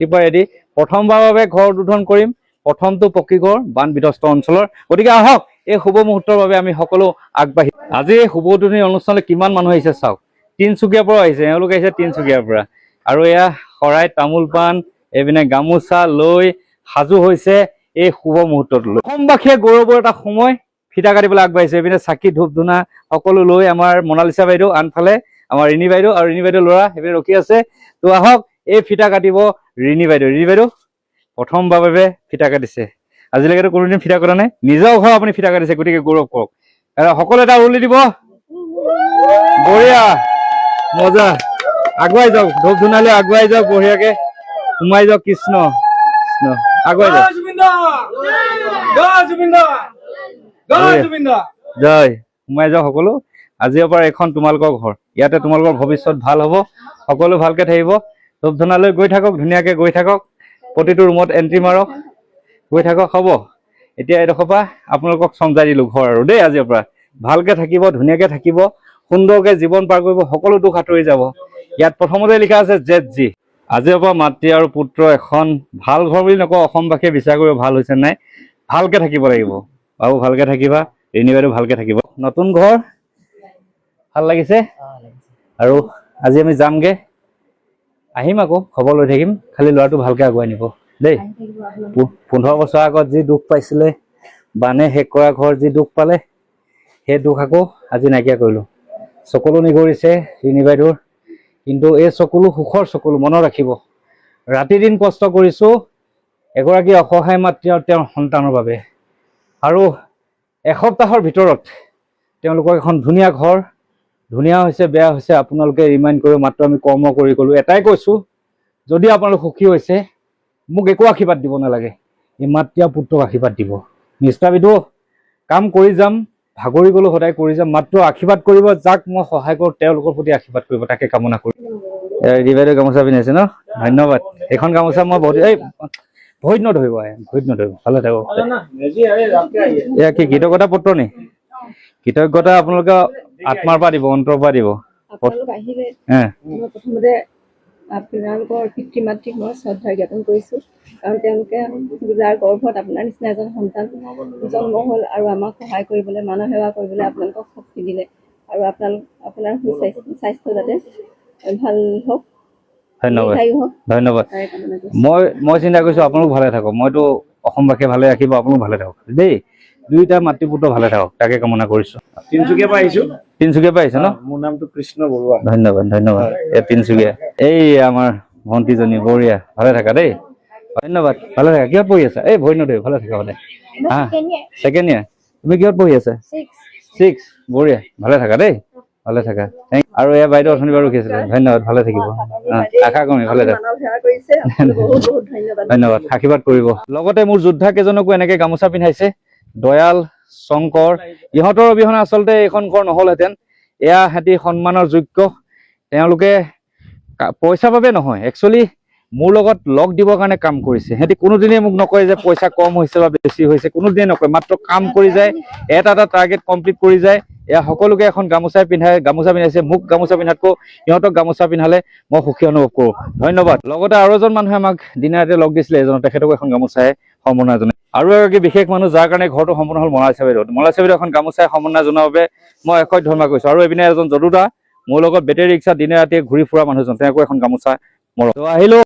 এদি প্ৰথমবাৰৰ বাবে ঘৰ উদ্বোধন কৰিম প্ৰথমটো পকী ঘৰ বান বিধ্বস্ত অঞ্চলৰ গতিকে আহক এই শুভ মুহূৰ্তৰ বাবে আমি সকলো আগবাঢ়ি আজি এই শুভ উদ্বোধনী অনুষ্ঠানলৈ কিমান মানুহ আহিছে চাওক তিনচুকীয়াৰ পৰা আহিছে এওঁলোক আহিছে তিনচুকীয়াৰ পৰা আৰু এয়া শৰাই তামোল পাণ এইপিনে গামোচা লৈ সাজু হৈছে এই শুভ মুহূৰ্তত লৈ অসমবাসীয়ে গৌৰৱৰ এটা সময় ফিটা কাটিবলৈ আগবাঢ়িছে এইপিনে চাকি ধূপ ধূনা সকলো লৈ আমাৰ মনালিছা বাইদেউ আনফালে আমাৰ ৰিণী বাইদেউ আৰু ৰিণী বাইদেউ ল'ৰা সেইপিনে ৰখি আছে তো আহক এই ফিটা কাটিব ৰিণী বাইদেউ প্ৰথমবাৰৰ বাবে ফিটা কাটিছে আজিলৈকেতো কোনোদিন ফিটা কটা নাই নিজৰ ঘৰ আপুনি ফিটা কাটিছে গতিকে গৌৰৱ কৰক সকলো এটা উৰুলি দিব বঢ়িয়া মজা আগুৱাই যাওক ধূপ ধুনালৈ আগুৱাই যাওক বঢ়িয়াকে সোমাই যাওক কৃষ্ণ আগুৱাই যাওক জয় সোমাই যাওক সকলো আজিৰ পৰা এখন তোমালোকৰ ঘৰ ইয়াতে তোমালোকৰ ভৱিষ্যত ভাল হ'ব সকলো ভালকে থাকিব ধূপ ধুনালৈ গৈ থাকক ধুনীয়াকে গৈ থাকক প্ৰতিটো ৰুমত এন্ট্ৰি মাৰক গৈ থাকক হ'ব এতিয়া এডোখৰ পৰা আপোনালোকক চমজাই দিলো ঘৰ আৰু দেই আজিৰ পৰা ভালকে থাকিব ধুনীয়াকে থাকিব সুন্দৰকে জীৱন পাৰ কৰিব সকলো দুখ আঁতৰি যাব ইয়াত প্ৰথমতে লিখা আছে ZG আজিৰ পৰা মাতৃ আৰু পুত্ৰ এখন ভাল ঘৰ বুলি নকওঁ অসমবাসীয়ে বিচাৰ কৰিব ভাল হৈছে নাই ভালকে থাকিব লাগিব বাবু ভালকে থাকিবা ৰিণী বাইদেউ ভালকে থাকিব নতুন ঘৰ ভাল লাগিছে আৰু আজি আমি যামগে আহিম আকৌ খবৰ লৈ থাকিম খালি ল'ৰাটো ভালকে আগুৱাই নিব দেই 15 বছৰ আগত যি দুখ পাইছিলে বানে শেষ কৰা ঘৰ যি দুখ পালে সেই দুখ আকৌ আজি নাইকিয়া কৰিলো চকুলো নিগৰিছে ৰিণী বাইদেউৰ কিন্তু এই চকুলো সুখৰ চকুলো মনত ৰাখিব ৰাতি দিন কষ্ট কৰিছো এগৰাকী অসহায় মাতৃ আৰু তেওঁৰ সন্তানৰ বাবে আৰু এসপ্তাহৰ ভিতৰত তেওঁলোকক এখন ধুনীয়া ঘৰ ধুনীয়া হৈছে বেয়া হৈছে আপোনালোকে ৰিমাইণ্ড কৰিব মাত্ৰ আমি কৰ্ম কৰি গ'লো এটাই কৈছো যদি আপোনালোক সুখী হৈছে মোক একো আশীৰ্বাদ দিব নালাগে এই মাতৃ আৰু পুত্ৰক আশীৰ্বাদ দিব নিষ্ঠা বিধু কাম কৰি যাম ভাগৰি গ'লো সদায় কৰি যাম মাত্ৰ আশীৰ্বাদ কৰিব যাক মই সহায় কৰোঁ তেওঁলোকৰ প্ৰতি আশীৰ্বাদ কৰিব তাকে কামনা কৰোঁ ৰিণী বাইদেউ গামোচা পিন্ধাইছে ন ধন্যবাদ এইখন গামোচা মই বহুত এই ভৰিত নধৰিব ভালে থাকক এয়া কি কৃতজ্ঞতা পত্ৰ নি কৃতজ্ঞতা আপোনালোকে আত্মাৰ পৰা দিব অন্তৰৰ পৰা দিব প্ৰথমতে আপোনালোকৰ পিতৃ মাতৃক মই শ্ৰদ্ধা জ্ঞাপন কৰিছোঁ কাৰণ তেওঁলোকে যাৰ গৰ্ভত আপোনাৰ নিচিনা এজন সন্তান জন্ম হ'ল আৰু আমাক সহায় কৰিবলৈ মানৱ সেৱা কৰিবলৈ আপোনালোকক শক্তি দিলে আৰু আপোনাৰ স্বাস্থ্য যাতে ভাল হওক ধন্যবাদ মই চিন্তা কৰিছোঁ আপোনালোক ভালে থাকক মইতো অসমবাসীয়ে ভালে ৰাখিব আপোনালোক ভালে থাকক দেই দুইটা মাতৃ পুত্ৰ ভালে থাকক তাকে কামনা কৰিছোঁ তিনচুকীয়াৰ পৰা আহিছে ন মোৰ নামটো কৃষ্ণ বৰুৱা ধন্যবাদ এই তিনচুকীয়া এই আমাৰ ভণ্টিজনী বঢ়িয়া ভালে থাকা দেই ধন্যবাদ ভালে থাকা কিহত পঢ়ি আছা এই ভৰি নধৰি ভালে থাকা সদায় ছেকেণ্ড ইয়াৰ তুমি কিহত পঢ়ি আছা 6 বঢ়িয়া ভালে থাকা দেই ভালে থাকা আৰু এয়া বাইদেউ অথনি বাৰু ৰখি আছিলে ধন্যবাদ ভালে থাকিব আশা কৰিম ভালে থাকক ধন্যবাদ আশীৰ্বাদ কৰিব লগতে মোৰ যোদ্ধা কেইজনকো এনেকে গামোচা পিন্ধাইছে দয়াল শংকৰ ইহঁতৰ অবিহনে আচলতে এইখন ঘৰ নহলহেঁতেন এয়া সিহঁতি সন্মানৰ যোগ্য তেওঁলোকে পইচাৰ বাবে নহয় একচুৱেলি মোৰ লগত লগ দিবৰ কাৰণে কাম কৰিছে সিহঁতি কোনোদিনেই মোক নকয় যে পইচা কম হৈছে বা বেছি হৈছে কোনোদিনে নকয় মাত্ৰ কাম কৰি যায় এটা টাৰ্গেট কমপ্লিট কৰি যায় এয়া সকলোকে এখন গামোচা পিন্ধাইছে মোক গামোচা পিন্ধাতকৈ সিহঁতক গামোচা পিন্ধালে মই সুখী অনুভৱ কৰোঁ ধন্যবাদ লগতে আৰু এজন মানুহে আমাক দিনে ৰাতি লগ দিছিলে এজন তেখেতকো এখন গামোচাই সম্বৰ্ধনা জনাই আৰু এগৰাকী বিশেষ মানুহ যাৰ কাৰণে ঘৰটো সম্পূৰ্ণ হ'ল মনালিছা বাইদেউ এখন গামোচাই সম্বৰ্ধনা জনোৱাৰ বাবে মই অশেষ ধন্যবাদ কৰিছোঁ আৰু এইপিনে এজন যদুদা মোৰ লগত বেটেৰী ৰিক্সা দিনে ৰাতিয়ে ঘূৰি ফুৰা মানুহজন তেওঁকো এখন গামোচা আহিলো